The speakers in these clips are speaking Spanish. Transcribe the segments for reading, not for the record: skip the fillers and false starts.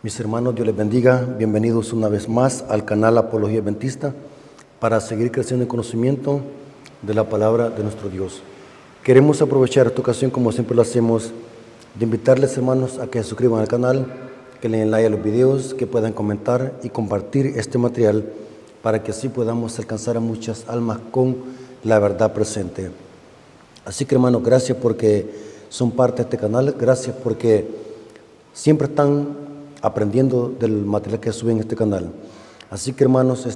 Mis hermanos, Dios les bendiga. Bienvenidos una vez más al canal Apología Adventista para seguir creciendo en conocimiento de la palabra de nuestro Dios. Queremos aprovechar esta ocasión, como siempre lo hacemos, de invitarles, hermanos, a que se suscriban al canal, que le den like a los videos, que puedan comentar y compartir este material para que así podamos alcanzar a muchas almas con la verdad presente. Así que, hermanos, gracias porque son parte de este canal, gracias porque siempre están aprendiendo del material que suben en este canal. Así que, hermanos,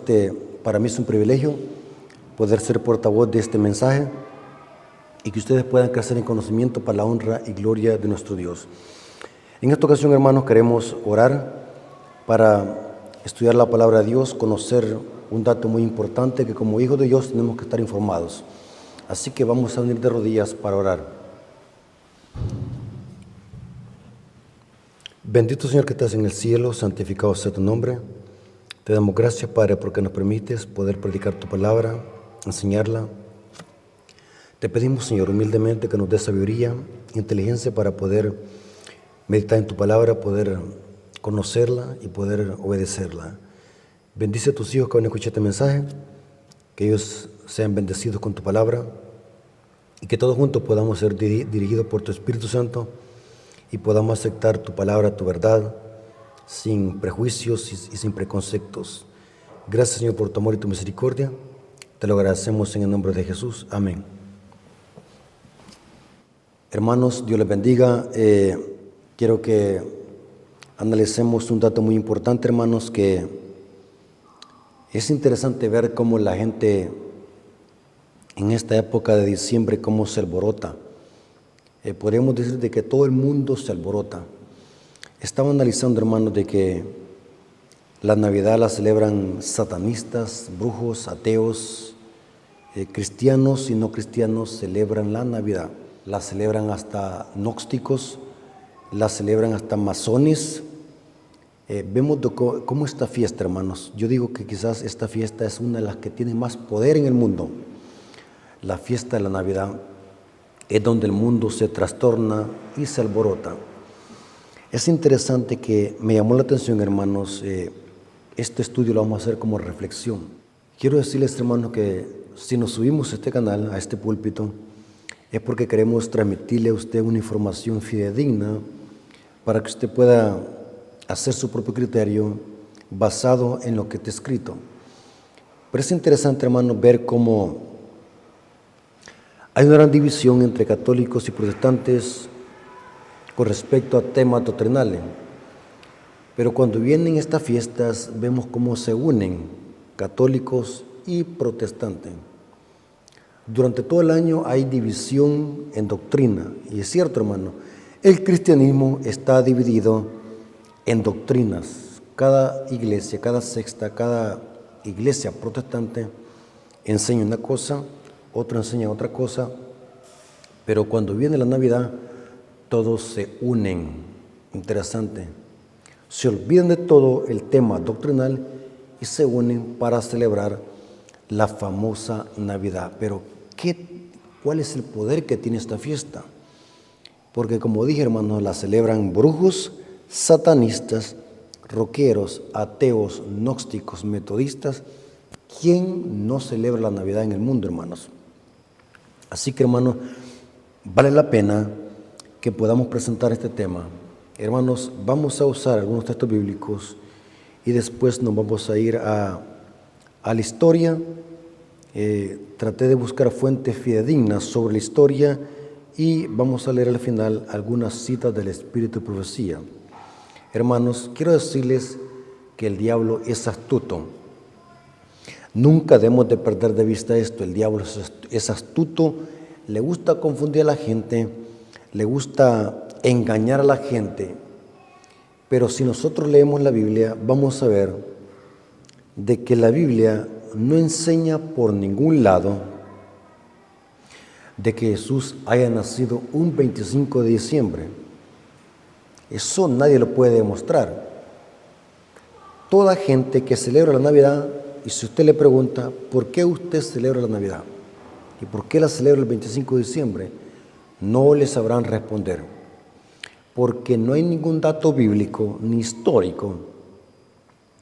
para mí es un privilegio poder ser portavoz de este mensaje y que ustedes puedan crecer en conocimiento para la honra y gloria de nuestro Dios. En esta ocasión, hermanos, queremos orar para estudiar la palabra de Dios, conocer un dato muy importante que como hijos de Dios tenemos que estar informados. Así que vamos a unir de rodillas para orar. Bendito Señor que estás en el cielo, santificado sea tu nombre. Te damos gracias, Padre, porque nos permites poder predicar tu palabra, enseñarla. Te pedimos, Señor, humildemente que nos des sabiduría, inteligencia para poder meditar en tu palabra, poder conocerla y poder obedecerla. Bendice a tus hijos que van a escuchar este mensaje, que ellos sean bendecidos con tu palabra y que todos juntos podamos ser dirigidos por tu Espíritu Santo y podamos aceptar tu palabra, tu verdad, sin prejuicios y sin preconceptos. Gracias, Señor, por tu amor y tu misericordia. Te lo agradecemos en el nombre de Jesús. Amén. Hermanos, Dios les bendiga. Quiero que analicemos un dato muy importante, hermanos, que es interesante ver cómo la gente en esta época de diciembre, cómo se alborota. Podríamos decir de que todo el mundo se alborota. Estaba analizando, hermanos, de que la Navidad la celebran satanistas, brujos, ateos, cristianos y no cristianos celebran la Navidad. La celebran hasta gnósticos, la celebran hasta masones. Vemos cómo esta fiesta, hermanos, yo digo que quizás esta fiesta es una de las que tiene más poder en el mundo. La fiesta de la Navidad es donde el mundo se trastorna y se alborota. Es interesante que me llamó la atención, hermanos, este estudio lo vamos a hacer como reflexión. Quiero decirles, hermanos, que si nos subimos a este canal, a este púlpito, es porque queremos transmitirle a usted una información fidedigna para que usted pueda hacer su propio criterio basado en lo que está escrito. Pero es interesante, hermanos, ver cómo hay una gran división entre católicos y protestantes con respecto a temas doctrinales. Pero cuando vienen estas fiestas, vemos cómo se unen católicos y protestantes. Durante todo el año hay división en doctrina. Y es cierto, hermano, el cristianismo está dividido en doctrinas. Cada iglesia, cada secta, cada iglesia protestante enseña una cosa, otro enseña otra cosa, pero cuando viene la Navidad, todos se unen. Interesante. Se olvidan de todo el tema doctrinal y se unen para celebrar la famosa Navidad. Pero, ¿cuál es el poder que tiene esta fiesta? Porque, como dije, hermanos, la celebran brujos, satanistas, roqueros, ateos, gnósticos, metodistas. ¿Quién no celebra la Navidad en el mundo, hermanos? Así que, hermanos, vale la pena que podamos presentar este tema. Hermanos, vamos a usar algunos textos bíblicos y después nos vamos a ir a la historia. Traté de buscar fuentes fidedignas sobre la historia y vamos a leer al final algunas citas del Espíritu de Profecía. Hermanos, quiero decirles que el diablo es astuto. Nunca debemos de perder de vista esto. El diablo es astuto, le gusta confundir a la gente, le gusta engañar a la gente. Pero si nosotros leemos la Biblia, vamos a ver de que la Biblia no enseña por ningún lado de que Jesús haya nacido un 25 de diciembre. Eso nadie lo puede demostrar. Toda gente que celebra la Navidad, y si usted le pregunta, ¿por qué usted celebra la Navidad? ¿Y por qué la celebra el 25 de diciembre? No le sabrán responder. porque no hay ningún dato bíblico ni histórico,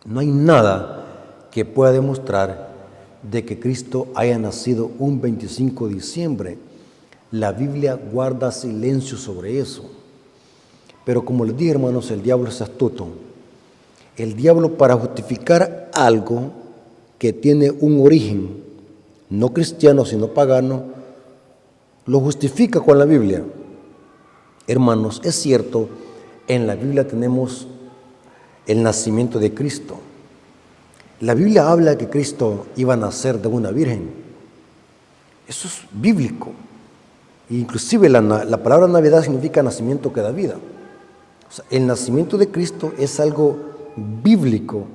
no hay nada que pueda demostrar de que Cristo haya nacido un 25 de diciembre. La Biblia guarda silencio sobre eso. Pero como les dije, hermanos, el diablo es astuto. El diablo, para justificar algo que tiene un origen no cristiano sino pagano, lo justifica con la Biblia. Hermanos, es cierto, en la Biblia tenemos el nacimiento de Cristo. La Biblia habla que Cristo iba a nacer de una virgen. Eso es bíblico. Inclusive la palabra Navidad significa nacimiento que da vida. O sea, el nacimiento de Cristo es algo bíblico,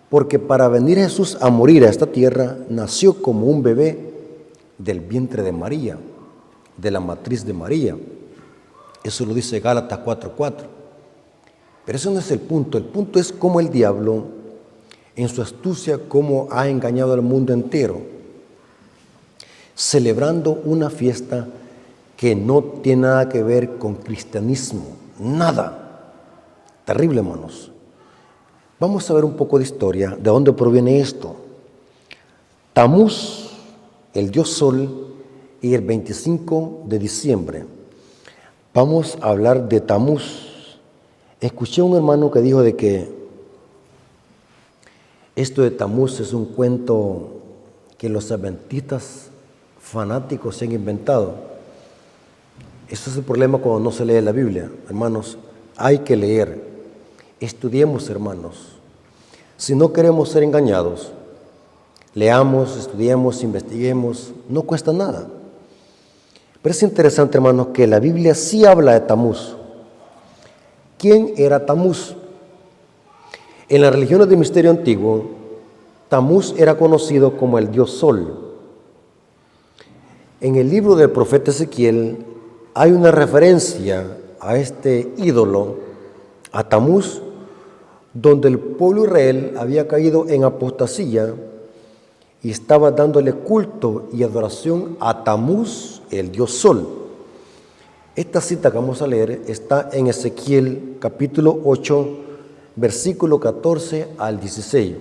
porque para venir Jesús a morir a esta tierra, nació como un bebé del vientre de María, de la matriz de María. Eso lo dice Gálatas 4:4. Pero ese no es el punto es cómo el diablo, en su astucia, cómo ha engañado al mundo entero, celebrando una fiesta que no tiene nada que ver con cristianismo, nada. Terrible, hermanos. Vamos a ver un poco de historia, de dónde proviene esto. Tamuz, el dios Sol, y el 25 de diciembre. Vamos a hablar de Tamuz. Escuché a un hermano que dijo de que esto de Tamuz es un cuento que los adventistas fanáticos se han inventado. Ese es el problema cuando no se lee la Biblia. Hermanos, hay que leer. Estudiemos, hermanos. Si no queremos ser engañados, leamos, estudiemos, investiguemos. No cuesta nada. Pero es interesante, hermanos, que la Biblia sí habla de Tamuz. ¿Quién era Tamuz? En las religiones de misterio antiguo, Tamuz era conocido como el dios Sol. En el libro del profeta Ezequiel hay una referencia a este ídolo, a Tamuz, donde el pueblo de Israel había caído en apostasía y estaba dándole culto y adoración a Tamuz, el dios Sol. Esta cita que vamos a leer está en Ezequiel capítulo 8, versículo 14 al 16.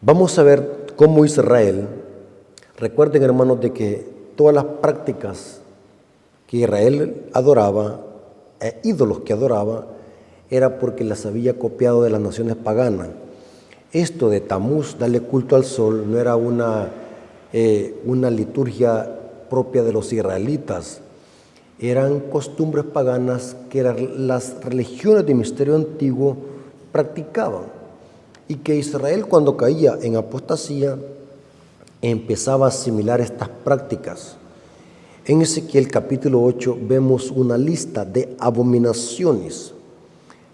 Vamos a ver cómo Israel, recuerden, hermanos, de que todas las prácticas que Israel adoraba, ídolos que adoraba, era porque las había copiado de las naciones paganas. Esto de Tamuz, darle culto al sol, no era una liturgia propia de los israelitas. Eran costumbres paganas que las religiones de misterio antiguo practicaban, y que Israel, cuando caía en apostasía, empezaba a asimilar estas prácticas. En Ezequiel capítulo 8 vemos una lista de abominaciones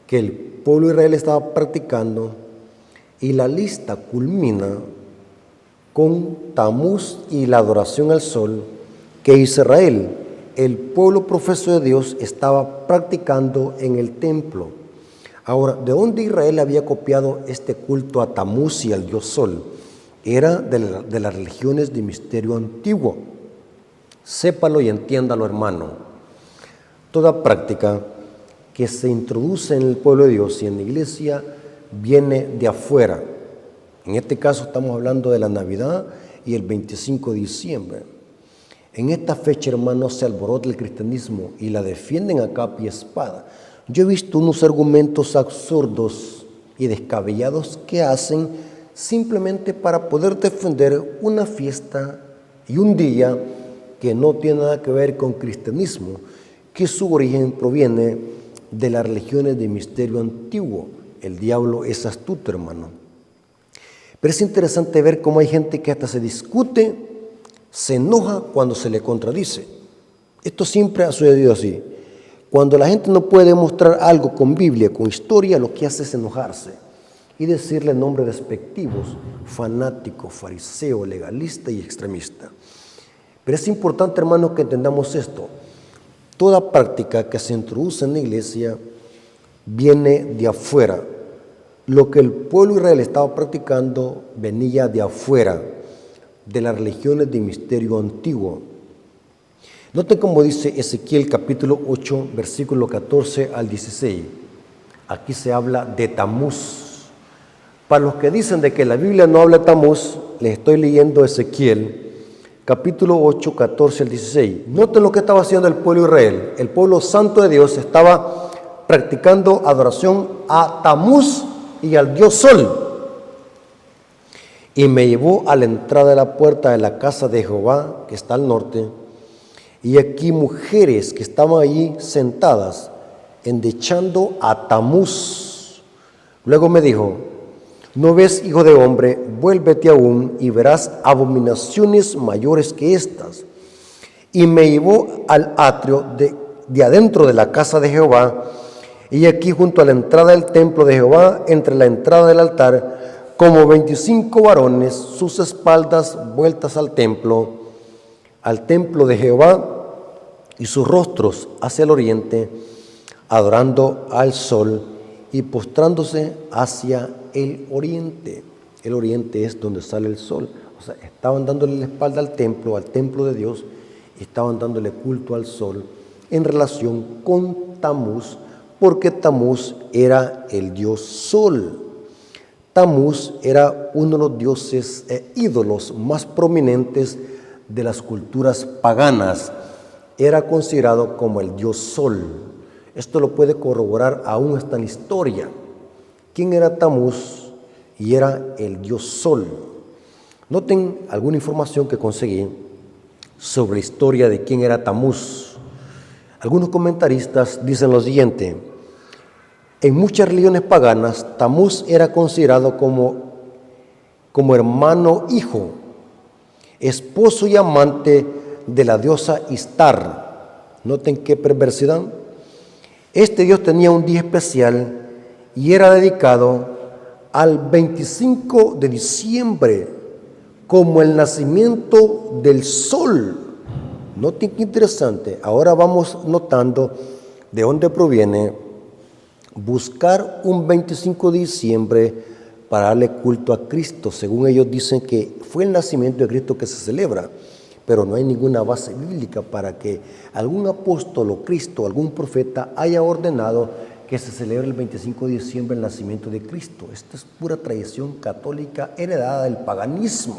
que el pueblo de Israel estaba practicando, y la lista culmina con Tamuz y la adoración al sol que Israel, el pueblo profeso de Dios, estaba practicando en el templo. Ahora, ¿de dónde Israel había copiado este culto a Tamuz y al dios Sol? Era de las religiones de misterio antiguo. Sépalo y entiéndalo, hermano. Toda práctica que se introduce en el pueblo de Dios y en la iglesia viene de afuera. En este caso estamos hablando de la Navidad y el 25 de diciembre. En esta fecha, hermanos, se alborota el cristianismo y la defienden a capa y espada. Yo he visto unos argumentos absurdos y descabellados que hacen simplemente para poder defender una fiesta y un día que no tiene nada que ver con cristianismo, que su origen proviene de las religiones de misterio antiguo. El diablo es astuto, hermano. Pero es interesante ver cómo hay gente que hasta se discute, se enoja cuando se le contradice. Esto siempre ha sucedido así. Cuando la gente no puede demostrar algo con Biblia, con historia, lo que hace es enojarse y decirle nombres despectivos: fanático, fariseo, legalista y extremista. Pero es importante, hermanos, que entendamos esto. Toda práctica que se introduce en la iglesia viene de afuera. Lo que el pueblo de Israel estaba practicando venía de afuera, de las religiones de misterio antiguo. Noten cómo dice Ezequiel capítulo 8, versículo 14 al 16. Aquí se habla de Tamuz. Para los que dicen de que la Biblia no habla de Tamuz, les estoy leyendo Ezequiel capítulo 8, 14 al 16. Noten lo que estaba haciendo el pueblo de Israel. El pueblo santo de Dios estaba practicando adoración a Tamuz y al dios Sol. Y me llevó a la entrada de la puerta de la casa de Jehová, que está al norte, y aquí mujeres que estaban allí sentadas, endechando a Tamuz. Luego me dijo: ¿no ves, hijo de hombre? Vuélvete aún y verás abominaciones mayores que estas. Y me llevó al atrio de adentro de la casa de Jehová, y aquí junto a la entrada del templo de Jehová, entre la entrada del altar, como 25 varones, sus espaldas vueltas al templo de Jehová, y sus rostros hacia el oriente, adorando al sol y postrándose hacia el oriente. El oriente es donde sale el sol. O sea, estaban dándole la espalda al templo de Dios, y estaban dándole culto al sol en relación con Tamuz, porque Tamuz era el dios sol. Tamuz era uno de los dioses e ídolos más prominentes de las culturas paganas. Era considerado como el dios sol. Esto lo puede corroborar aún hasta en la historia. ¿Quién era Tamuz? Y era el dios sol. Noten alguna información que conseguí sobre la historia de quién era Tamuz. Algunos comentaristas dicen lo siguiente: en muchas religiones paganas, Tamuz era considerado como hermano hijo, esposo y amante de la diosa Istar. Noten qué perversidad. Este dios tenía un día especial y era dedicado al 25 de diciembre como el nacimiento del sol. Noten qué interesante. Ahora vamos notando de dónde proviene buscar un 25 de diciembre para darle culto a Cristo. Según ellos dicen que fue el nacimiento de Cristo que se celebra, pero no hay ninguna base bíblica para que algún apóstol o Cristo, algún profeta haya ordenado que se celebre el 25 de diciembre el nacimiento de Cristo. Esta es pura tradición católica heredada del paganismo,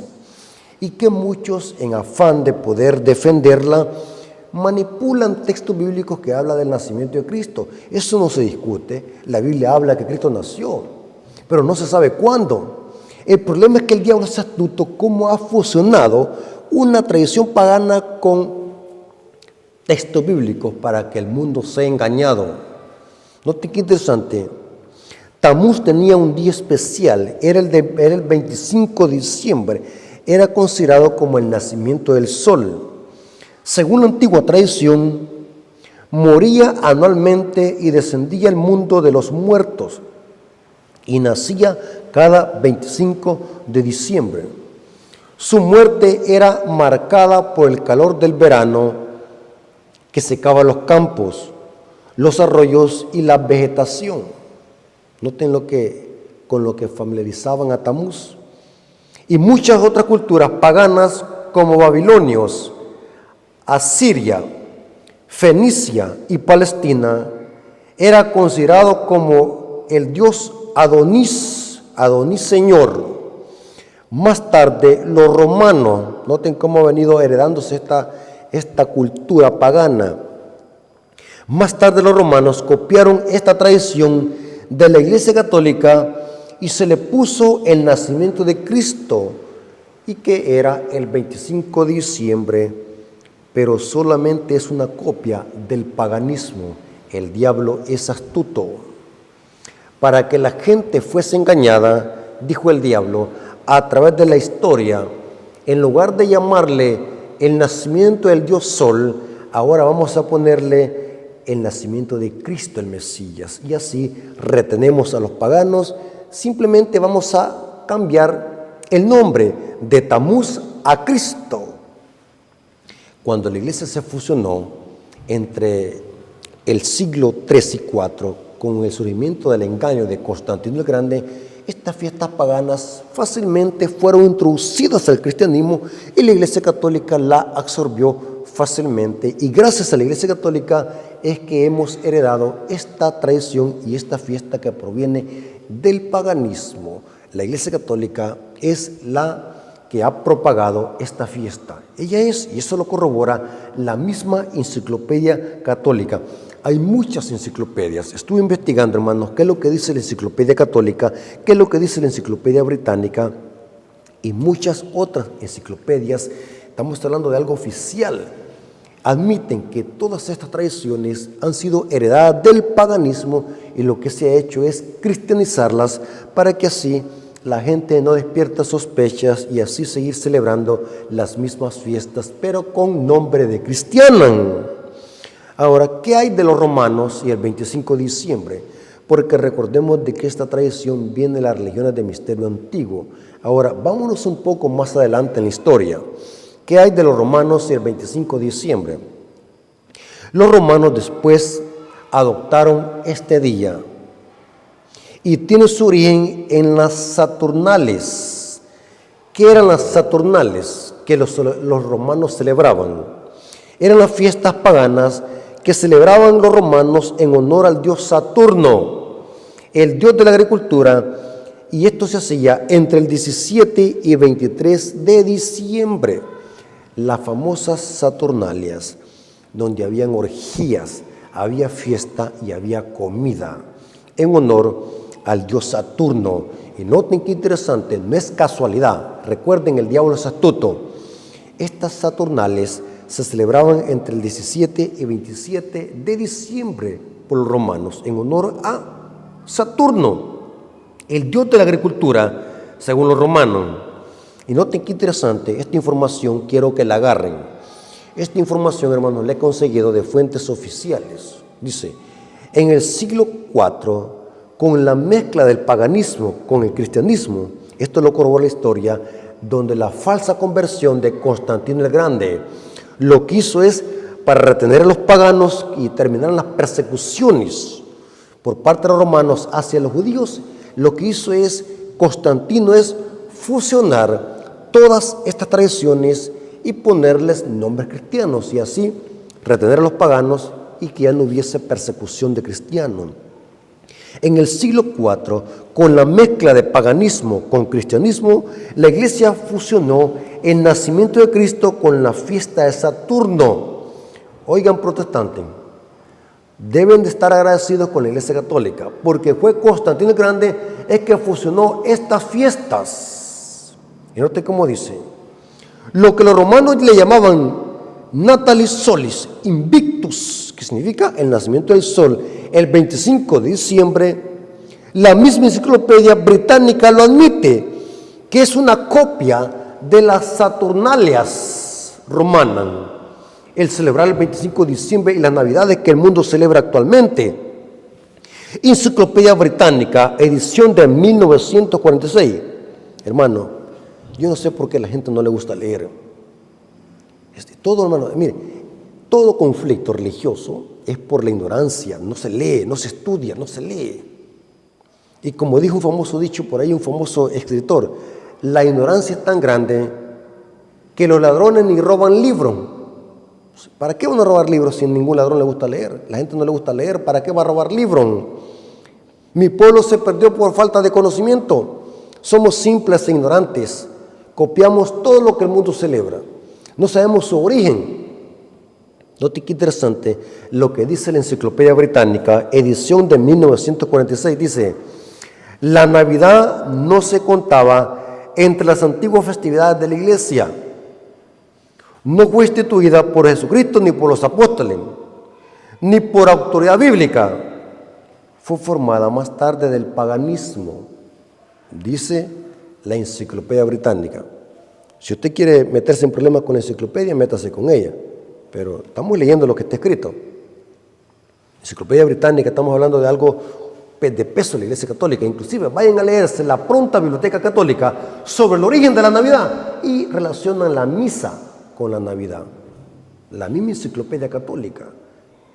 y que muchos, en afán de poder defenderla, manipulan textos bíblicos que hablan del nacimiento de Cristo. Eso no se discute. La Biblia habla que Cristo nació, pero no se sabe cuándo. El problema es que el diablo es astuto cómo ha fusionado una tradición pagana con textos bíblicos para que el mundo sea engañado. Noten qué interesante. Tamuz tenía un día especial, era el 25 de diciembre, era considerado como el nacimiento del sol. Según la antigua tradición, moría anualmente y descendía al mundo de los muertos, y nacía cada 25 de diciembre. Su muerte era marcada por el calor del verano que secaba los campos, los arroyos y la vegetación. Noten con lo que familiarizaban a Tamuz. Y muchas otras culturas paganas como babilonios, Asiria, Fenicia y Palestina, era considerado como el dios Adonís Señor. Más tarde los romanos, noten cómo ha venido heredándose esta cultura pagana. Más tarde los romanos copiaron esta tradición de la Iglesia Católica y se le puso el nacimiento de Cristo, y que era el 25 de diciembre, pero solamente es una copia del paganismo. El diablo es astuto. Para que la gente fuese engañada, dijo el diablo, a través de la historia, en lugar de llamarle el nacimiento del dios Sol, ahora vamos a ponerle el nacimiento de Cristo, el Mesías. Y así retenemos a los paganos. Simplemente vamos a cambiar el nombre de Tamuz a Cristo. Cuando la iglesia se fusionó entre el siglo 3 y 4, con el surgimiento del engaño de Constantino el Grande, estas fiestas paganas fácilmente fueron introducidas al cristianismo y la Iglesia Católica la absorbió fácilmente, y gracias a la Iglesia Católica es que hemos heredado esta tradición y esta fiesta que proviene del paganismo. La Iglesia Católica es la que ha propagado esta fiesta. Ella es, y eso lo corrobora, la misma Enciclopedia Católica. Hay muchas enciclopedias. Estuve investigando, hermanos, qué es lo que dice la Enciclopedia Católica, qué es lo que dice la Enciclopedia Británica y muchas otras enciclopedias. Estamos hablando de algo oficial. Admiten que todas estas tradiciones han sido heredadas del paganismo y lo que se ha hecho es cristianizarlas para que así la gente no despierta sospechas y así seguir celebrando las mismas fiestas, pero con nombre de cristiana. Ahora, ¿qué hay de los romanos y el 25 de diciembre? Porque recordemos de que esta tradición viene de las religiones de misterio antiguo. Ahora, vámonos un poco más adelante en la historia. ¿Qué hay de los romanos y el 25 de diciembre? Los romanos después adoptaron este día y tiene su origen en las Saturnales. ¿Qué eran las Saturnales que los romanos celebraban? Eran las fiestas paganas que celebraban los romanos en honor al dios Saturno, el dios de la agricultura, y esto se hacía entre el 17 y 23 de diciembre. Las famosas Saturnalias, donde habían orgías, había fiesta y había comida en honor al dios Saturno. Y noten qué interesante, no es casualidad. Recuerden, el diablo es astuto. Estas Saturnales se celebraban entre el 17 y 27 de diciembre por los romanos en honor a Saturno, el dios de la agricultura, según los romanos. Y noten qué interesante, esta información quiero que la agarren. Esta información, hermanos, la he conseguido de fuentes oficiales. Dice, en el siglo IV, con la mezcla del paganismo con el cristianismo, esto lo corrobora la historia, donde la falsa conversión de Constantino el Grande lo que hizo es para retener a los paganos y terminar las persecuciones por parte de los romanos hacia los judíos. Lo que hizo es Constantino es fusionar todas estas tradiciones y ponerles nombres cristianos y así retener a los paganos y que ya no hubiese persecución de cristianos. En el siglo IV, con la mezcla de paganismo con cristianismo, la iglesia fusionó el nacimiento de Cristo con la fiesta de Saturno. Oigan, protestantes, deben de estar agradecidos con la iglesia católica, porque fue Constantino el Grande el que fusionó estas fiestas. Y note cómo dice, lo que los romanos le llamaban Natalis Solis Invictus, que significa el nacimiento del sol, el 25 de diciembre, la misma enciclopedia británica lo admite, que es una copia de las Saturnalias romanas, el celebrar el 25 de diciembre y las navidades que el mundo celebra actualmente. Enciclopedia Británica, edición de 1946. Hermano, yo no sé por qué a la gente no le gusta leer. Todo, hermano, mire, todo conflicto religioso es por la ignorancia, no se lee, no se estudia, no se lee. Y como dijo un famoso dicho por ahí, un famoso escritor, la ignorancia es tan grande que los ladrones ni roban libros. ¿Para qué van a robar libros si a ningún ladrón le gusta leer? La gente no le gusta leer, ¿para qué va a robar libros? Mi pueblo se perdió por falta de conocimiento. Somos simples e ignorantes. Copiamos todo lo que el mundo celebra. No sabemos su origen. Note qué interesante lo que dice la Enciclopedia Británica, edición de 1946, dice, la Navidad no se contaba entre las antiguas festividades de la iglesia. No fue instituida por Jesucristo ni por los apóstoles, ni por autoridad bíblica. Fue formada más tarde del paganismo, dice la Enciclopedia Británica. Si usted quiere meterse en problemas con la enciclopedia, métase con ella. Pero estamos leyendo lo que está escrito. Enciclopedia Británica, estamos hablando de algo de peso en la Iglesia Católica. Inclusive vayan a leerse la pronta Biblioteca Católica sobre el origen de la Navidad y relacionan la misa con la Navidad. La misma Enciclopedia Católica.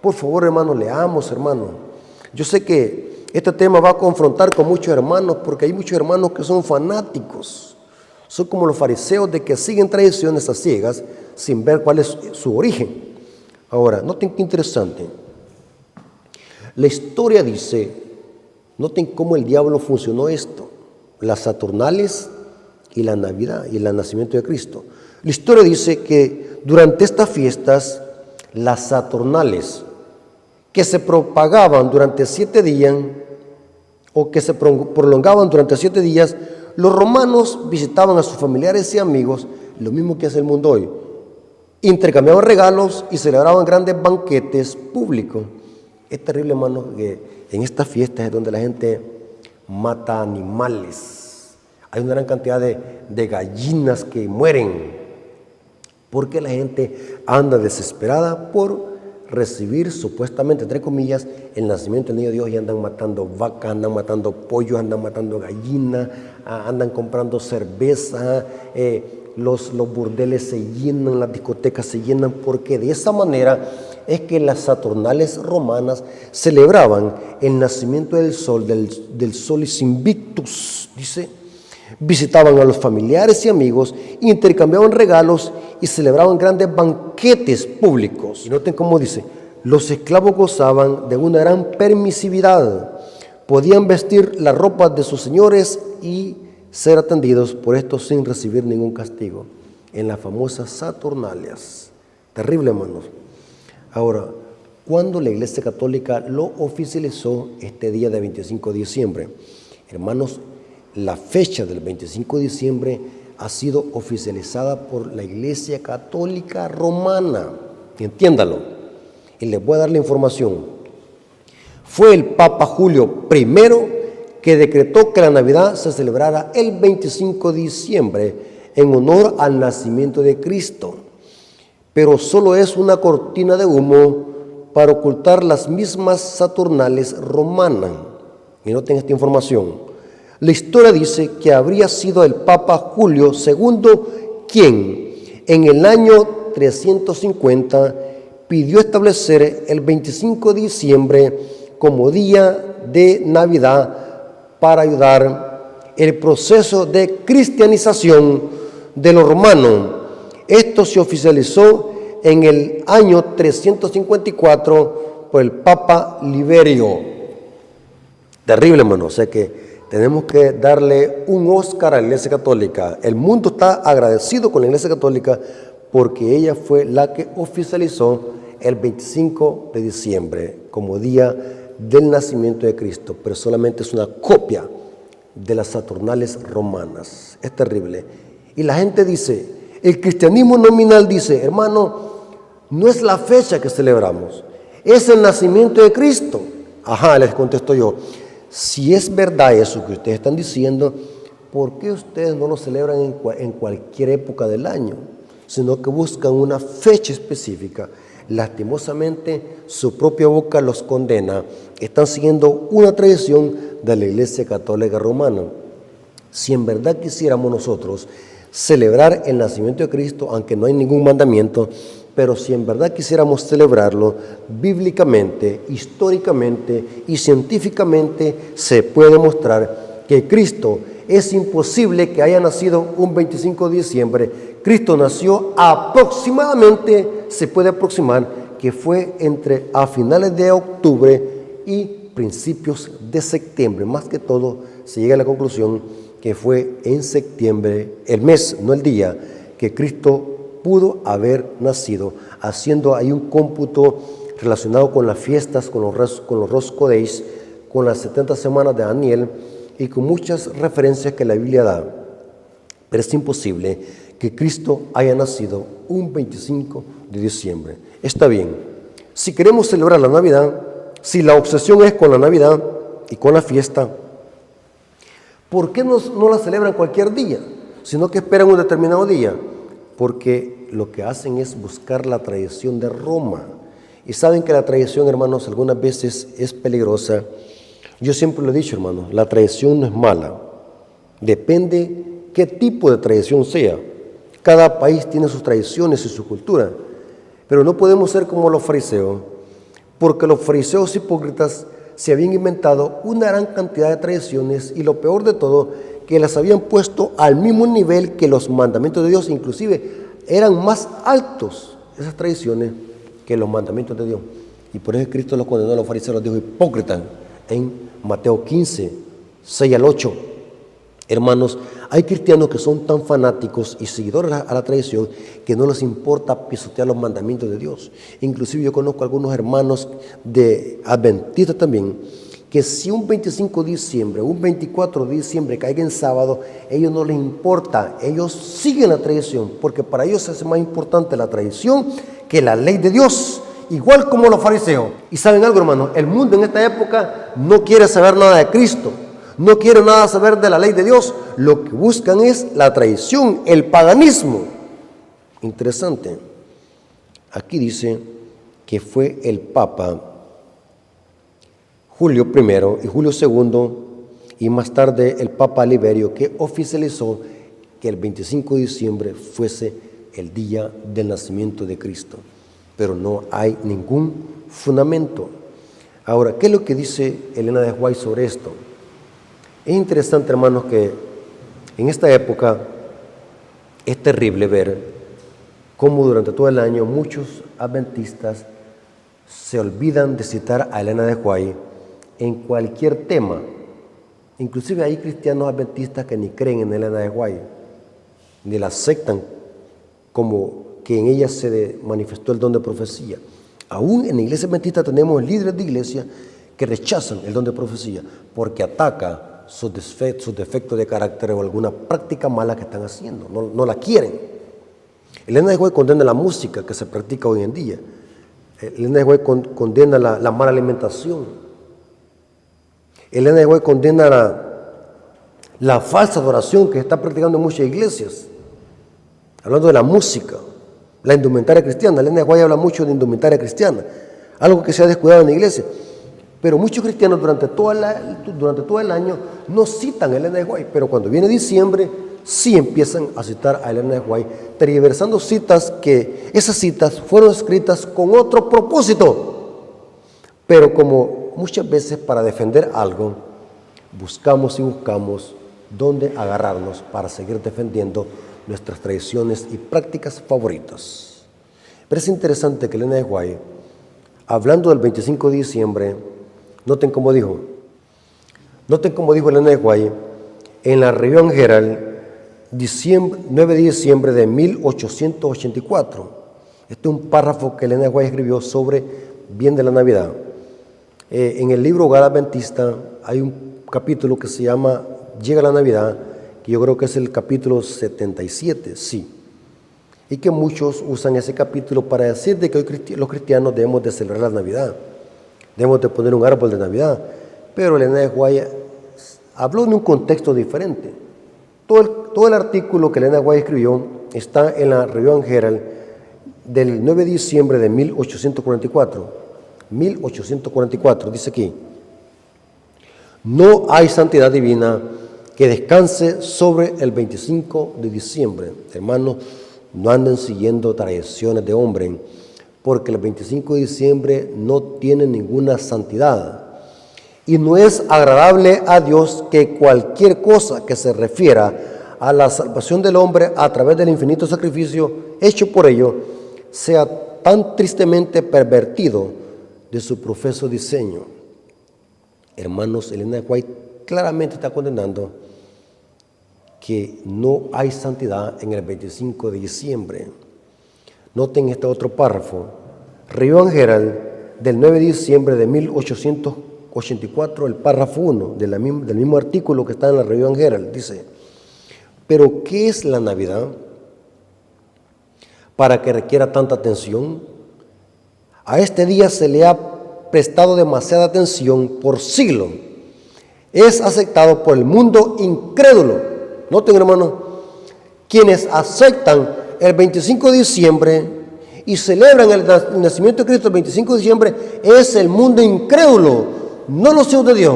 Por favor, hermanos, leamos, hermanos. Yo sé que este tema va a confrontar con muchos hermanos porque hay muchos hermanos que son fanáticos. Son como los fariseos de que siguen tradiciones a ciegas sin ver cuál es su origen. Ahora, noten qué interesante. La historia dice, noten cómo el diablo funcionó esto, las Saturnales y la Navidad y el nacimiento de Cristo. La historia dice que durante estas fiestas, las Saturnales, que se propagaban durante 7 días, o que se prolongaban durante 7 días, los romanos visitaban a sus familiares y amigos, lo mismo que hace el mundo hoy. Intercambiaban regalos y celebraban grandes banquetes públicos. Es terrible, hermano, que en estas fiestas es donde la gente mata animales. Hay una gran cantidad de gallinas que mueren porque la gente anda desesperada por recibir supuestamente, entre comillas, el nacimiento del niño Dios, y andan matando vacas, andan matando pollos, andan matando gallinas, andan comprando cerveza, los burdeles se llenan, las discotecas se llenan, porque de esa manera es que las Saturnales romanas celebraban el nacimiento del sol, del Solis Invictus, dice. Visitaban a los familiares y amigos, intercambiaban regalos y celebraban grandes banquetes públicos. Y noten cómo dice, los esclavos gozaban de una gran permisividad, podían vestir las ropas de sus señores y ser atendidos por esto sin recibir ningún castigo. En las famosas Saturnalias. Terrible, hermanos. Ahora, ¿cuándo la Iglesia Católica lo oficializó este día de 25 de diciembre? Hermanos, la fecha del 25 de diciembre ha sido oficializada por la Iglesia Católica Romana. Entiéndalo. Y les voy a dar la información. Fue el Papa Julio I que decretó que la Navidad se celebrara el 25 de diciembre en honor al nacimiento de Cristo. Pero solo es una cortina de humo para ocultar las mismas Saturnales romanas. Y noten esta información. La historia dice que habría sido el Papa Julio II quien, en el año 350, pidió establecer el 25 de diciembre como día de Navidad para ayudar el proceso de cristianización de los romanos. Esto se oficializó en el año 354 por el Papa Liberio. Terrible, hermano. O sea que tenemos que darle un Oscar a la Iglesia Católica. El mundo está agradecido con la Iglesia Católica porque ella fue la que oficializó el 25 de diciembre como día del nacimiento de Cristo, pero solamente es una copia de las Saturnales romanas. Es terrible. Y la gente dice, el cristianismo nominal dice, hermano, no es la fecha que celebramos, es el nacimiento de Cristo. Ajá, les contesto yo. Si es verdad eso que ustedes están diciendo, ¿por qué ustedes no lo celebran en cualquier época del año? Sino que buscan una fecha específica. Lastimosamente, su propia boca los condena. Están siguiendo una tradición de la Iglesia Católica Romana. Si en verdad quisiéramos nosotros celebrar el nacimiento de Cristo, aunque no hay ningún mandamiento, pero si en verdad quisiéramos celebrarlo bíblicamente, históricamente y científicamente, se puede demostrar que Cristo es imposible que haya nacido un 25 de diciembre. Cristo nació aproximadamente, se puede aproximar, que fue a finales de octubre y principios de septiembre. Más que todo, se llega a la conclusión que fue en septiembre, el mes, no el día, que Cristo pudo haber nacido, haciendo ahí un cómputo relacionado con las fiestas, con los Rosco Days, con las 70 semanas de Daniel y con muchas referencias que la Biblia da. Pero es imposible que Cristo haya nacido un 25 de diciembre. Está bien, si queremos celebrar la Navidad, si la obsesión es con la Navidad y con la fiesta, ¿por qué no la celebran cualquier día, sino que esperan un determinado día? Porque lo que hacen es buscar la tradición de Roma. Y saben que la tradición, hermanos, algunas veces es peligrosa. Yo siempre lo he dicho, hermanos, la tradición no es mala. Depende qué tipo de tradición sea. Cada país tiene sus tradiciones y su cultura. Pero no podemos ser como los fariseos, porque los fariseos hipócritas se habían inventado una gran cantidad de tradiciones y lo peor de todo, que las habían puesto al mismo nivel que los mandamientos de Dios, inclusive eran más altos esas tradiciones que los mandamientos de Dios. Y por eso Cristo los condenó a los fariseos, los dijo hipócritas en Mateo 15, 6 al 8. Hermanos, hay cristianos que son tan fanáticos y seguidores a la tradición que no les importa pisotear los mandamientos de Dios. Inclusive yo conozco algunos hermanos de adventistas también, que si un 25 de diciembre, un 24 de diciembre caiga en sábado, a ellos no les importa, ellos siguen la tradición, porque para ellos es más importante la tradición que la ley de Dios, igual como los fariseos. Y saben algo, hermanos, el mundo en esta época no quiere saber nada de Cristo, no quiere nada saber de la ley de Dios, lo que buscan es la tradición, el paganismo. Interesante, aquí dice que fue el Papa Julio I y Julio II, y más tarde el Papa Liberio, que oficializó que el 25 de diciembre fuese el día del nacimiento de Cristo. Pero no hay ningún fundamento. Ahora, ¿qué es lo que dice Elena de White sobre esto? Es interesante, hermanos, que en esta época es terrible ver cómo durante todo el año muchos adventistas se olvidan de citar a Elena de White en cualquier tema. Inclusive hay cristianos adventistas que ni creen en Elena de White, ni la aceptan como que en ella se manifestó el don de profecía. Aún en la iglesia adventista tenemos líderes de iglesia que rechazan el don de profecía porque ataca sus defectos de carácter o alguna práctica mala que están haciendo, no la quieren. Elena de White condena la música que se practica hoy en día. Elena de White condena la mala alimentación. Elena de White condena la falsa adoración que se está practicando en muchas iglesias. Hablando de la música, la indumentaria cristiana. Elena de White habla mucho de indumentaria cristiana, algo que se ha descuidado en la iglesia. Pero muchos cristianos durante todo el año no citan a Elena de White, pero cuando viene diciembre sí empiezan a citar a Elena de White, tergiversando citas que esas citas fueron escritas con otro propósito. Pero como muchas veces para defender algo, buscamos dónde agarrarnos para seguir defendiendo nuestras tradiciones y prácticas favoritas. Pero es interesante que Elena de White, hablando del 25 de diciembre, noten cómo dijo Elena de White en la Review and Herald, 9 de diciembre de 1884. Este es un párrafo que Elena de White escribió sobre bien de la Navidad. En el libro Hogar Adventista hay un capítulo que se llama Llega la Navidad, que yo creo que es el capítulo 77, sí. Y que muchos usan ese capítulo para decir de que hoy los cristianos debemos de celebrar la Navidad, debemos de poner un árbol de Navidad. Pero Elena de White habló en un contexto diferente. Todo el artículo que Elena de White escribió está en la Review and Herald del 9 de diciembre de 1844. 1844, dice aquí: no hay santidad divina que descanse sobre el 25 de diciembre. Hermanos, no anden siguiendo tradiciones de hombre, porque el 25 de diciembre no tiene ninguna santidad. Y no es agradable a Dios que cualquier cosa que se refiera a la salvación del hombre a través del infinito sacrificio hecho por ello sea tan tristemente pervertido de su profeso diseño. Hermanos, Elena de White claramente está condenando que no hay santidad en el 25 de diciembre. Noten este otro párrafo, Review and Herald del 9 de diciembre de 1884, el párrafo 1 del mismo artículo que está en la Review and Herald, dice: ¿pero qué es la Navidad para que requiera tanta atención? A este día se le ha prestado demasiada atención por siglos. Es aceptado por el mundo incrédulo. Noten, hermanos, quienes aceptan el 25 de diciembre y celebran el nacimiento de Cristo el 25 de diciembre es el mundo incrédulo, no los hijos de Dios.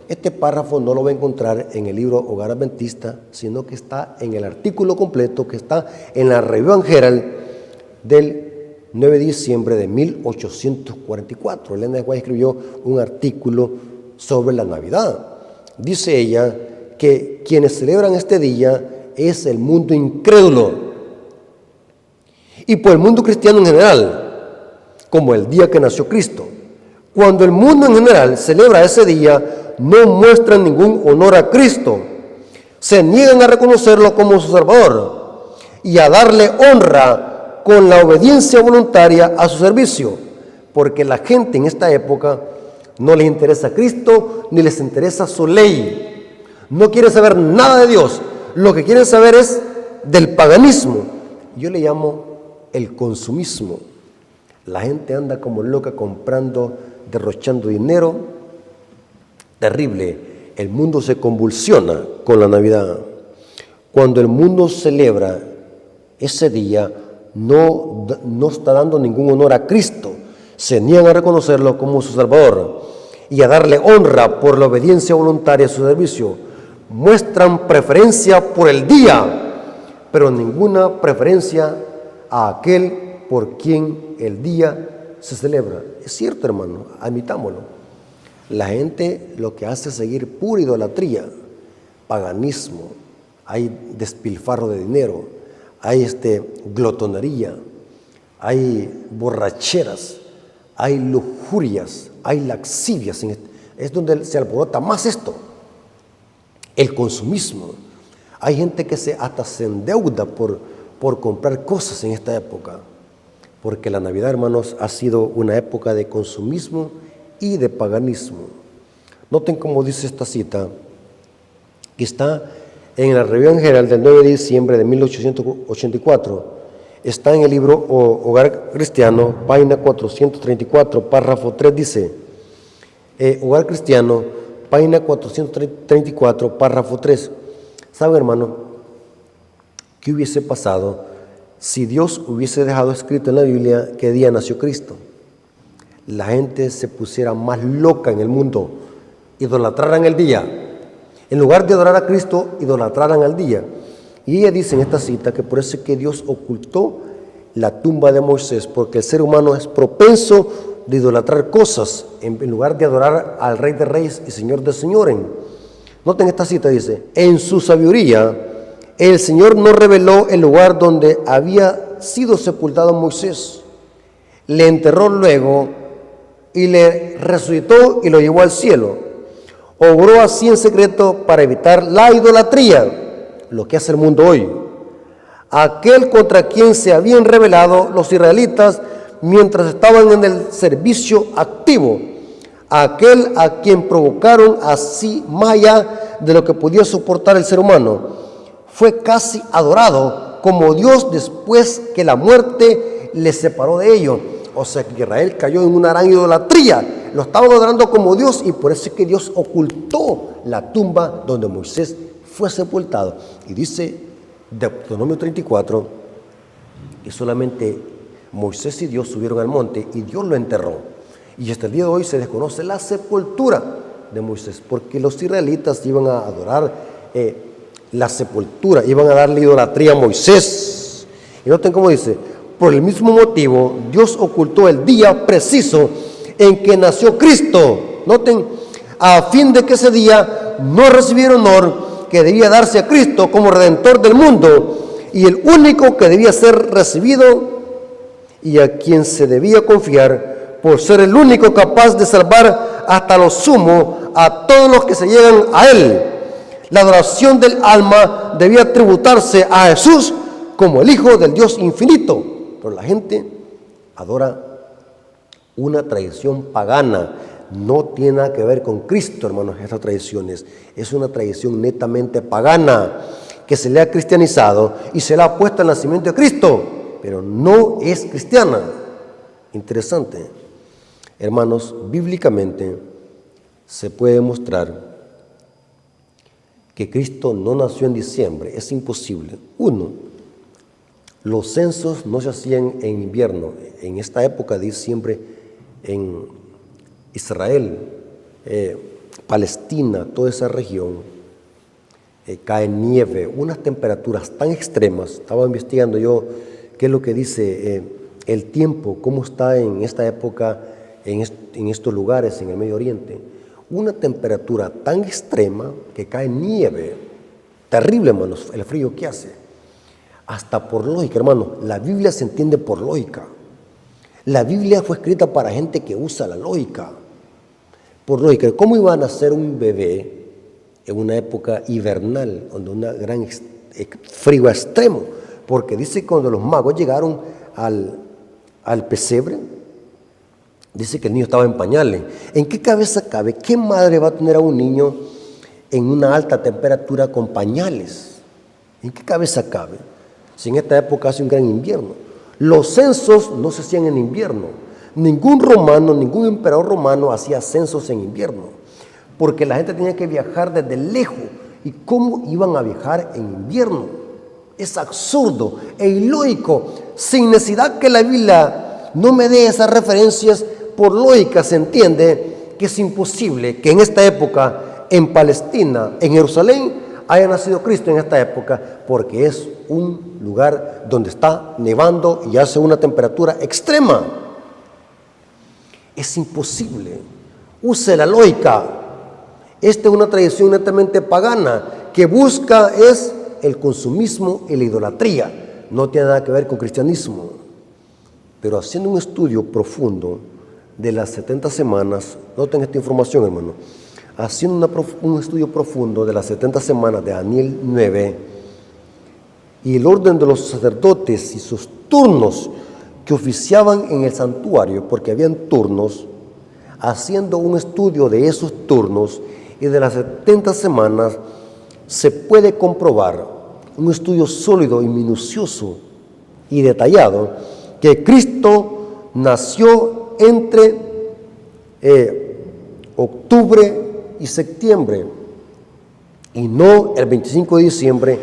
Este párrafo no lo va a encontrar en el libro Hogar Adventista, sino que está en el artículo completo que está en la Review and Herald del 9 de diciembre de 1844. Elena de White escribió un artículo sobre la Navidad. Dice ella que quienes celebran este día es el mundo incrédulo. y por el mundo cristiano en general, como el día que nació Cristo. Cuando el mundo en general celebra ese día, no muestran ningún honor a Cristo. Se niegan a reconocerlo como su Salvador y a darle honra con la obediencia voluntaria a su servicio, porque la gente en esta época no les interesa Cristo ni les interesa su ley. No quieren saber nada de Dios. Lo que quieren saber es del paganismo. Yo le llamo el consumismo. La gente anda como loca comprando, derrochando dinero. Terrible. El mundo se convulsiona con la Navidad. Cuando el mundo celebra ese día, no está dando ningún honor a Cristo. Se niegan a reconocerlo como su Salvador y a darle honra por la obediencia voluntaria a su servicio. Muestran preferencia por el día, pero ninguna preferencia a aquel por quien el día se celebra. Es cierto, hermano, admitámoslo. La gente lo que hace es seguir pura idolatría, paganismo, hay despilfarro de dinero, hay glotonería, hay borracheras, hay lujurias, hay laxivias. Es donde se alborota más esto, el consumismo. Hay gente que hasta se endeuda por comprar cosas en esta época, porque la Navidad, hermanos, ha sido una época de consumismo y de paganismo. Noten cómo dice esta cita, que está en la Revista General del 9 de diciembre de 1884. Está en el libro Hogar Cristiano, página 434, párrafo 3, dice, Hogar Cristiano, página 434, párrafo 3. ¿Sabe, hermano, qué hubiese pasado si Dios hubiese dejado escrito en la Biblia qué día nació Cristo? La gente se pusiera más loca en el mundo, idolatraran el día. En lugar de adorar a Cristo, idolatraran al día. Y ella dice en esta cita que por eso es que Dios ocultó la tumba de Moisés, porque el ser humano es propenso de idolatrar cosas en lugar de adorar al Rey de Reyes y Señor de Señores. Noten esta cita, dice, en su sabiduría, el Señor no reveló el lugar donde había sido sepultado Moisés. Le enterró luego y le resucitó y lo llevó al cielo. Obró así en secreto para evitar la idolatría, lo que hace el mundo hoy. Aquel contra quien se habían rebelado los israelitas mientras estaban en el servicio activo, aquel a quien provocaron así más allá de lo que podía soportar el ser humano, fue casi adorado como Dios después que la muerte le separó de ello. O sea que Israel cayó en una gran idolatría, lo estaban adorando como Dios, y por eso es que Dios ocultó la tumba donde Moisés fue sepultado. Y dice Deuteronomio 34 que solamente Moisés y Dios subieron al monte y Dios lo enterró. Y hasta el día de hoy se desconoce la sepultura de Moisés, porque los israelitas iban a adorar la sepultura, iban a darle idolatría a Moisés. Y noten cómo dice, por el mismo motivo Dios ocultó el día preciso en que nació Cristo. Noten, a fin de que ese día no recibiera honor que debía darse a Cristo como Redentor del mundo, y el único que debía ser recibido y a quien se debía confiar por ser el único capaz de salvar hasta lo sumo a todos los que se llegan a Él. La adoración del alma debía tributarse a Jesús como el Hijo del Dios infinito. Pero la gente adora una tradición pagana. No tiene nada que ver con Cristo, hermanos, estas tradiciones. Es una tradición netamente pagana que se le ha cristianizado y se le ha puesto el nacimiento de Cristo, pero no es cristiana. Interesante. Hermanos, bíblicamente se puede mostrar que Cristo no nació en diciembre. Es imposible. Uno, los censos no se hacían en invierno. En esta época de diciembre, en Israel, Palestina, toda esa región, cae nieve, unas temperaturas tan extremas. Estaba investigando yo qué es lo que dice el tiempo, cómo está en esta época en estos lugares, en el Medio Oriente. Una temperatura tan extrema que cae nieve. Terrible, hermanos, el frío que hace. hasta por lógica, hermano. La Biblia se entiende por lógica. La Biblia fue escrita para gente que usa la lógica. Por lógica, ¿cómo iba a nacer un bebé en una época hibernal, donde un gran frío extremo? Porque dice que cuando los magos llegaron al pesebre, dice que el niño estaba en pañales. ¿En qué cabeza cabe? ¿Qué madre va a tener a un niño en una alta temperatura con pañales? ¿En qué cabeza cabe? Si en esta época hace un gran invierno. Los censos no se hacían en invierno. Ningún romano, ningún emperador romano hacía censos en invierno, porque la gente tenía que viajar desde lejos. ¿Y cómo iban a viajar en invierno? Es absurdo e ilógico. Sin necesidad que la Biblia no me dé esas referencias, por lógica se entiende que es imposible que en esta época, en Palestina, en Jerusalén, haya nacido Cristo en esta época, porque es un lugar donde está nevando y hace una temperatura extrema. Es imposible. Use la lógica. Esta es una tradición netamente pagana que busca es el consumismo y la idolatría. No tiene nada que ver con cristianismo. Pero haciendo un estudio profundo de las 70 semanas, noten esta información, hermano, haciendo un estudio profundo de las 70 semanas de Daniel 9 y el orden de los sacerdotes y sus turnos que oficiaban en el santuario, porque habían turnos, haciendo un estudio de esos turnos y de las 70 semanas, se puede comprobar, un estudio sólido y minucioso y detallado, que Cristo nació entre octubre y septiembre, y no el 25 de diciembre,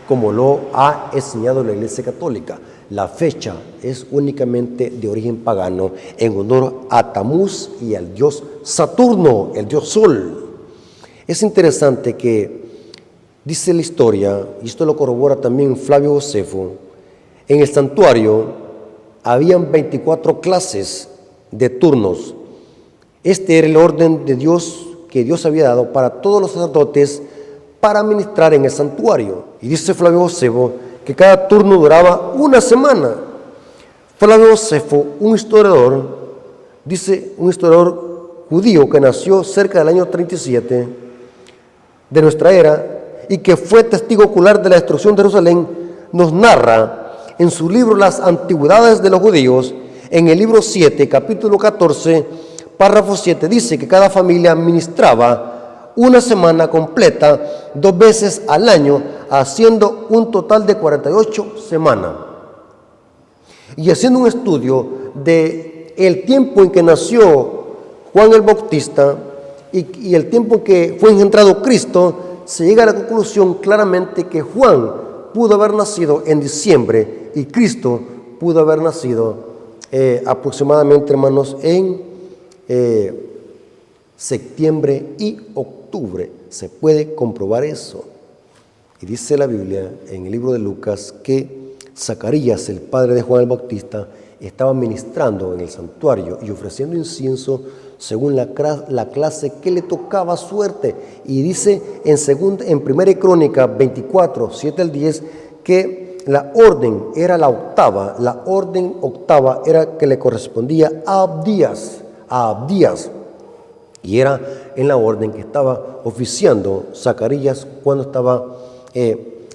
como lo ha enseñado la Iglesia Católica. La fecha es únicamente de origen pagano, en honor a Tamuz y al dios Saturno, el dios Sol. Es interesante que dice la historia, y esto lo corrobora también Flavio Josefo, en el santuario habían 24 clases de turnos. Este era el orden de Dios que Dios había dado para todos los sacerdotes para ministrar en el santuario. Y dice Flavio Josefo que cada turno duraba una semana. Flavio Josefo, un historiador, dice, un historiador judío que nació cerca del año 37 de nuestra era y que fue testigo ocular de la destrucción de Jerusalén, nos narra en su libro Las Antigüedades de los Judíos, en el libro 7, capítulo 14, párrafo 7, dice que cada familia ministraba una semana completa 2 veces al año, haciendo un total de 48 semanas. Y haciendo un estudio de el tiempo en que nació Juan el Bautista y el tiempo en que fue engendrado Cristo, se llega a la conclusión claramente que Juan pudo haber nacido en diciembre y Cristo pudo haber nacido aproximadamente, hermanos, en septiembre y octubre. Se puede comprobar eso. Y dice la Biblia en el libro de Lucas que Zacarías, el padre de Juan el Bautista, estaba ministrando en el santuario y ofreciendo incienso según la clase que le tocaba suerte. Y dice en Primera Crónica 24, 7 al 10, que la orden era la octava. La orden octava era que le correspondía a Abdías. Y era en la orden que estaba oficiando Zacarías cuando estaba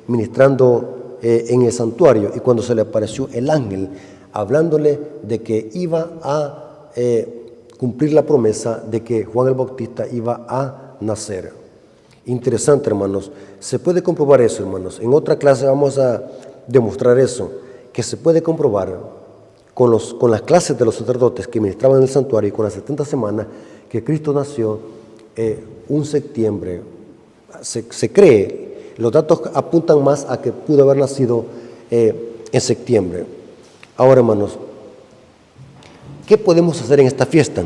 ministrando en el santuario, y cuando se le apareció el ángel hablándole de que iba a cumplir la promesa de que Juan el Bautista iba a nacer. Interesante, hermanos. Se puede comprobar eso, hermanos. En otra clase vamos a demostrar eso, que se puede comprobar con las clases de los sacerdotes que ministraban en el santuario y con las 70 semanas que Cristo nació un septiembre. Se cree, los datos apuntan más a que pudo haber nacido en septiembre. Ahora, hermanos, ¿qué podemos hacer en esta fiesta?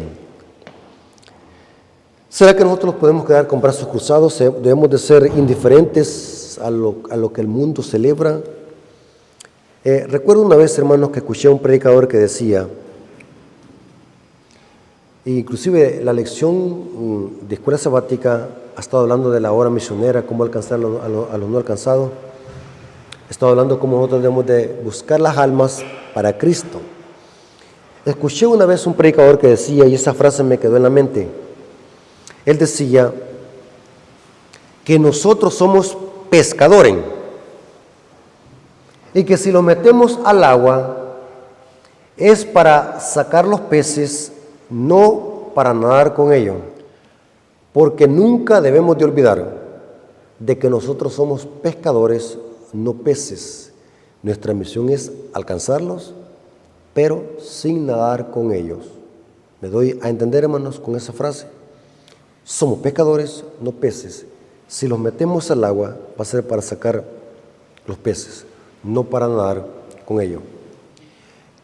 ¿Será que nosotros nos podemos quedar con brazos cruzados? ¿Debemos de ser indiferentes a lo que el mundo celebra? Recuerdo una vez, hermanos, que escuché a un predicador que decía, inclusive la lección de escuela sabática ha estado hablando de la hora misionera, cómo alcanzar a los no alcanzados. Estoy hablando como nosotros debemos de buscar las almas para Cristo. Escuché una vez un predicador que decía, y esa frase me quedó en la mente, él decía que nosotros somos pescadores y que si lo metemos al agua es para sacar los peces, no para nadar con ellos, porque nunca debemos de olvidar de que nosotros somos pescadores, no peces. Nuestra misión es alcanzarlos, pero sin nadar con ellos. ¿Me doy a entender, hermanos, con esa frase? Somos pescadores, no peces. Si los metemos al agua, va a ser para sacar los peces, no para nadar con ellos.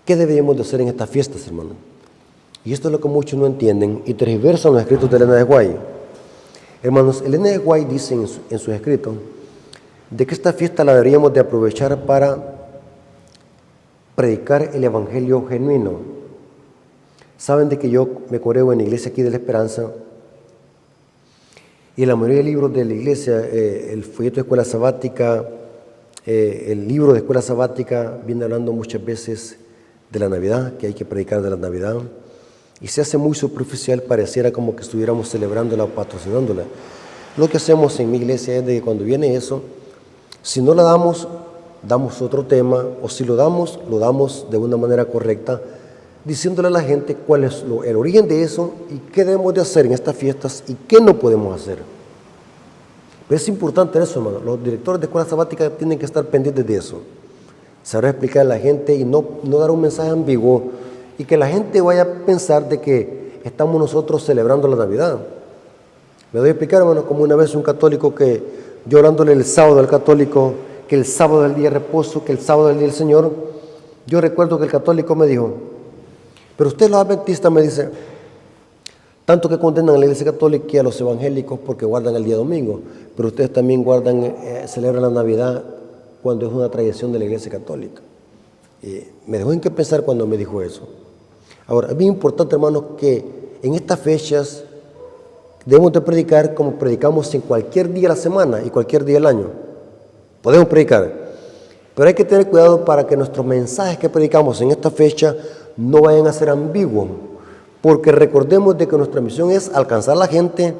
¿Qué deberíamos de hacer en estas fiestas, hermano? Y esto es lo que muchos no entienden y tergiversan los escritos de Elena de White. Hermanos, Elena de White dice en sus escritos de que esta fiesta la deberíamos de aprovechar para predicar el evangelio genuino. Saben de que yo me coreo en la iglesia aquí de la Esperanza y la mayoría de libros de la iglesia, el folleto de escuela sabática, el libro de escuela sabática viene hablando muchas veces de la Navidad, que hay que predicar de la Navidad, y se hace muy superficial, pareciera como que estuviéramos celebrándola o patrocinándola. Lo que hacemos en mi iglesia es de que cuando viene eso, si no la damos, damos otro tema, o si lo damos de una manera correcta, diciéndole a la gente cuál es el origen de eso y qué debemos de hacer en estas fiestas y qué no podemos hacer. Pero es importante eso, hermano. Los directores de escuela sabática tienen que estar pendientes de eso. Saber explicar a la gente y no dar un mensaje ambiguo y que la gente vaya a pensar de que estamos nosotros celebrando la Navidad. Me doy a explicar, hermano, como una vez un católico que yo orándole el sábado al católico, que el sábado es el día de reposo, que el sábado es el día del Señor. Yo recuerdo que el católico me dijo, pero usted los adventistas, me dice, tanto que condenan a la iglesia católica y a los evangélicos porque guardan el día domingo, pero ustedes también celebran la Navidad cuando es una tradición de la iglesia católica. Me dejó en qué pensar cuando me dijo eso. Ahora, es bien importante, hermanos, que en estas fechas debemos de predicar como predicamos en cualquier día de la semana y cualquier día del año. Podemos predicar, pero hay que tener cuidado para que nuestros mensajes que predicamos en esta fecha no vayan a ser ambiguos, porque recordemos de que nuestra misión es alcanzar a la gente,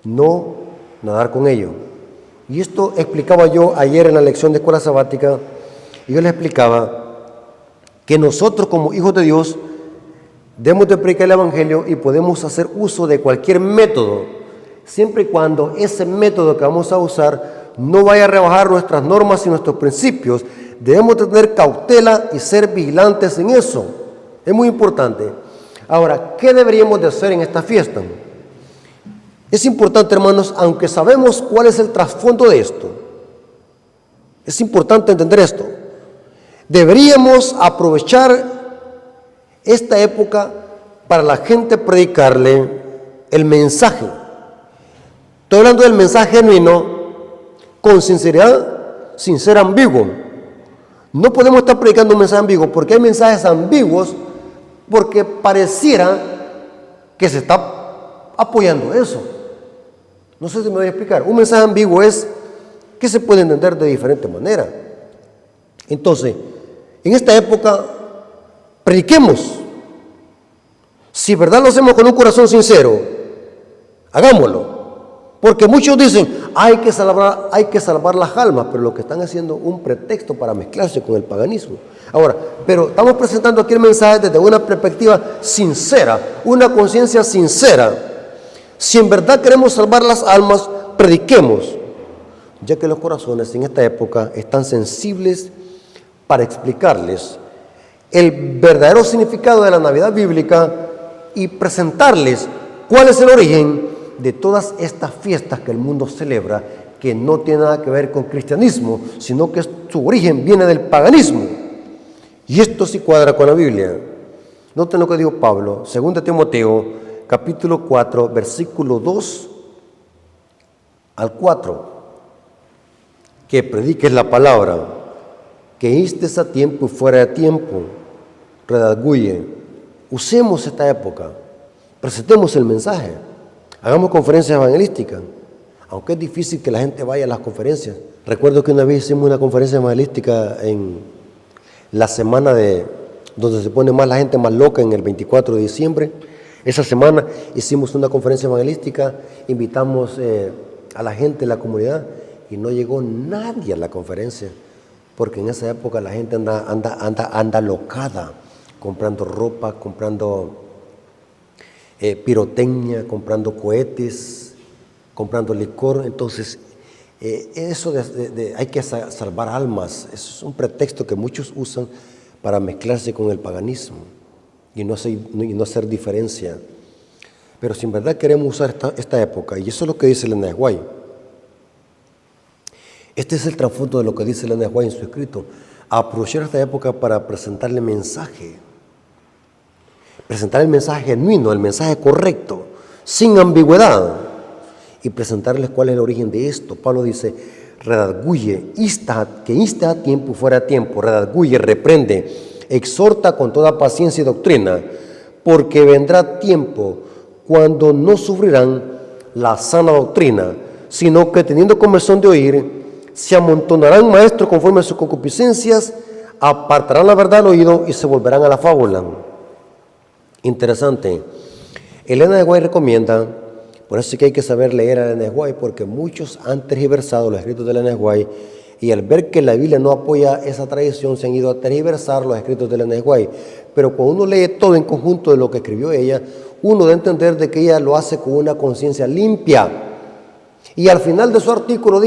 no nadar con ellos. Y esto explicaba yo ayer en la lección de escuela sabática, y yo les explicaba que nosotros como hijos de Dios debemos de predicar el evangelio y podemos hacer uso de cualquier método, siempre y cuando ese método que vamos a usar no vaya a rebajar nuestras normas y nuestros principios. Debemos de tener cautela y ser vigilantes en eso. Es muy importante. Ahora, ¿qué deberíamos de hacer en esta fiesta? Es importante, hermanos, aunque sabemos cuál es el trasfondo de esto, es importante entender esto. Deberíamos aprovechar esta época para la gente predicarle el mensaje. Estoy hablando del mensaje genuino, con sinceridad, sin ser ambiguo. No podemos estar predicando un mensaje ambiguo porque hay mensajes ambiguos porque pareciera que se está apoyando eso. No sé si me voy a explicar. Un mensaje ambiguo es que se puede entender de diferente manera. Entonces, en esta época, prediquemos. Si verdad lo hacemos con un corazón sincero, hagámoslo. Porque muchos dicen, hay que salvar las almas, pero lo que están haciendo es un pretexto para mezclarse con el paganismo. Ahora, pero estamos presentando aquí el mensaje desde una perspectiva sincera, una conciencia sincera. Si en verdad queremos salvar las almas, prediquemos, ya que los corazones en esta época están sensibles para explicarles el verdadero significado de la Navidad bíblica y presentarles cuál es el origen de todas estas fiestas que el mundo celebra, que no tiene nada que ver con cristianismo, sino que su origen viene del paganismo. Y esto sí cuadra con la Biblia. Noten lo que dijo Pablo, 2 Timoteo, capítulo 4, versículo 2 al 4. Que prediques la palabra, que instes a tiempo y fuera de tiempo, redarguye. Usemos esta época, presentemos el mensaje. Hagamos conferencias evangelísticas, aunque es difícil que la gente vaya a las conferencias. Recuerdo que una vez hicimos una conferencia evangelística en la semana donde se pone más la gente más loca, en el 24 de diciembre. Esa semana hicimos una conferencia evangelística, invitamos a la gente de la comunidad y no llegó nadie a la conferencia, porque en esa época la gente anda locada, comprando ropa, comprando pirotecnia, comprando cohetes, comprando licor. Entonces, eso hay que salvar almas, eso es un pretexto que muchos usan para mezclarse con el paganismo y no hacer diferencia. Pero si en verdad queremos usar esta época, y eso es lo que dice Elena de White, este es el trasfondo de lo que dice Elena de White en su escrito: aprovechar esta época para presentarle mensaje, presentar el mensaje genuino, el mensaje correcto, sin ambigüedad, y presentarles cuál es el origen de esto. Pablo dice: redarguye, que insta a tiempo y fuera a tiempo, redarguye, reprende, exhorta con toda paciencia y doctrina, porque vendrá tiempo cuando no sufrirán la sana doctrina, sino que teniendo comezón de oír, se amontonarán maestros conforme a sus concupiscencias, apartarán la verdad al oído y se volverán a la fábula. Interesante. Elena de White recomienda, por eso sí que hay que saber leer a Elena de White, porque muchos han tergiversado los escritos de Elena de White, y al ver que la Biblia no apoya esa tradición, se han ido a tergiversar los escritos de Elena de White. Pero cuando uno lee todo en conjunto de lo que escribió ella, uno debe entender de que ella lo hace con una conciencia limpia. Y al final de su artículo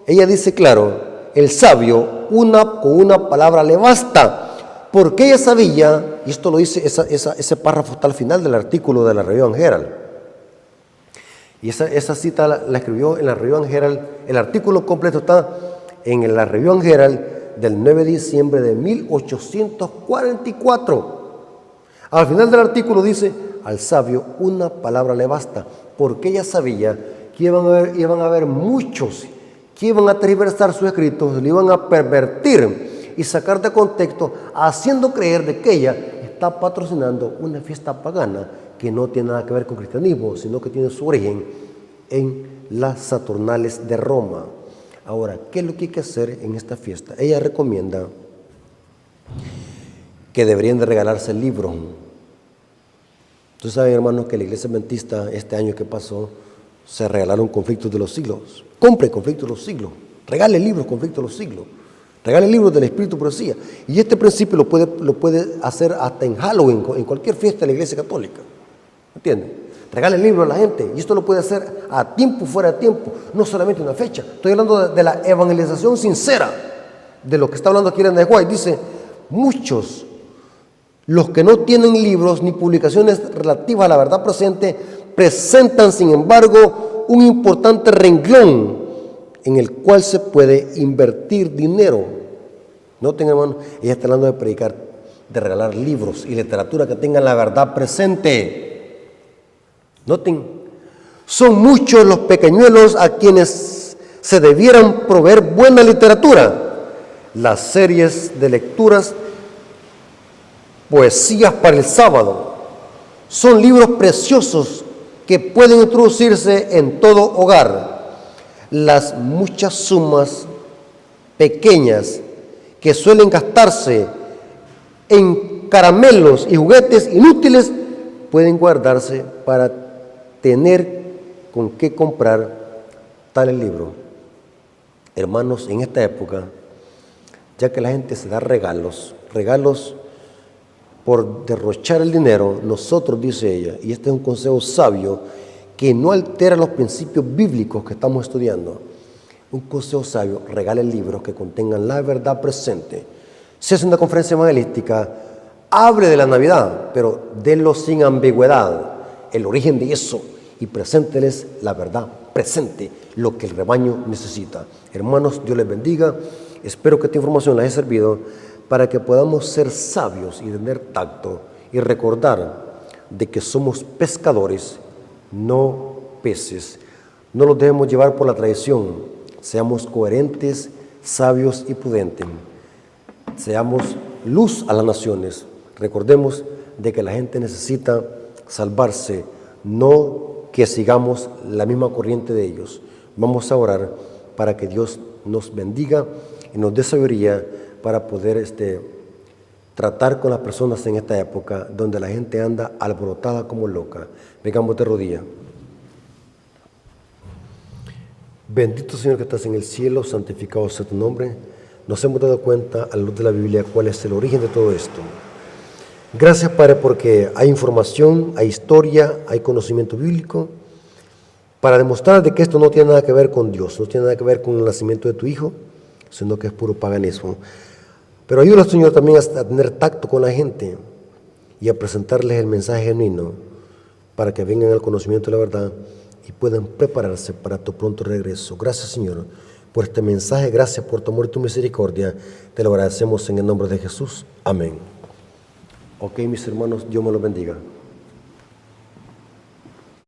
ella dice claro: el sabio con una palabra le basta, porque ella sabía, y esto lo dice, ese párrafo está al final del artículo de la Review and Herald. Y esa cita la escribió en la Review and Herald. El artículo completo está en la Review and Herald del 9 de diciembre de 1844. Al final del artículo dice: al sabio una palabra le basta, porque ella sabía que iban a haber muchos que iban a tergiversar sus escritos, le iban a pervertir y sacar de contexto, haciendo creer de que ella está patrocinando una fiesta pagana que no tiene nada que ver con cristianismo, sino que tiene su origen en las Saturnales de Roma. Ahora, ¿qué es lo que hay que hacer en esta fiesta? Ella recomienda que deberían de regalarse libros. Ustedes saben, hermanos, que la Iglesia Adventista este año que pasó se regalaron Conflictos de los Siglos. Compre Conflictos de los Siglos, regale libros Conflictos de los Siglos, regale libros del Espíritu Profecía. Y este principio lo puede hacer hasta en Halloween, en cualquier fiesta de la Iglesia Católica. ¿Entienden? Regale libros a la gente, y esto lo puede hacer a tiempo, fuera de tiempo, no solamente una fecha. Estoy hablando de la evangelización sincera, de lo que está hablando aquí en de White. Dice: muchos, los que no tienen libros ni publicaciones relativas a la verdad presente, presentan sin embargo un importante renglón en el cual se puede invertir dinero. Noten, hermano, ella está hablando de predicar, de regalar libros y literatura que tengan la verdad presente. Noten, son muchos los pequeñuelos a quienes se debieran proveer buena literatura. Las series de lecturas, poesías para el sábado, son libros preciosos que pueden introducirse en todo hogar. Las muchas sumas pequeñas que suelen gastarse en caramelos y juguetes inútiles pueden guardarse para tener con qué comprar tal libro. Hermanos, en esta época, ya que la gente se da regalos por derrochar el dinero, nosotros, dice ella, y este es un consejo sabio que no altera los principios bíblicos que estamos estudiando. Un consejo sabio: regale libros que contengan la verdad presente. Si hace una conferencia evangelística, hable de la Navidad, pero délo sin ambigüedad, el origen de eso, y presénteles la verdad presente, lo que el rebaño necesita. Hermanos, Dios les bendiga. Espero que esta información les haya servido para que podamos ser sabios y tener tacto y recordar de que somos pescadores, no peces. No los debemos llevar por la tradición. Seamos coherentes, sabios y prudentes. Seamos luz a las naciones. Recordemos de que la gente necesita salvarse, no que sigamos la misma corriente de ellos. Vamos a orar para que Dios nos bendiga y nos dé sabiduría para poder tratar con las personas en esta época donde la gente anda alborotada como loca. Vengamos de rodillas. Bendito Señor que estás en el cielo, santificado sea tu nombre. Nos hemos dado cuenta a la luz de la Biblia cuál es el origen de todo esto. Gracias, Padre, porque hay información, hay historia, hay conocimiento bíblico para demostrar de que esto no tiene nada que ver con Dios, no tiene nada que ver con el nacimiento de tu Hijo, sino que es puro paganismo. Pero ayúdanos, Señor, también a tener tacto con la gente y a presentarles el mensaje genuino para que vengan al conocimiento de la verdad y puedan prepararse para tu pronto regreso. Gracias, Señor, por este mensaje. Gracias por tu amor y tu misericordia. Te lo agradecemos en el nombre de Jesús. Amén. Ok, mis hermanos, Dios me los bendiga.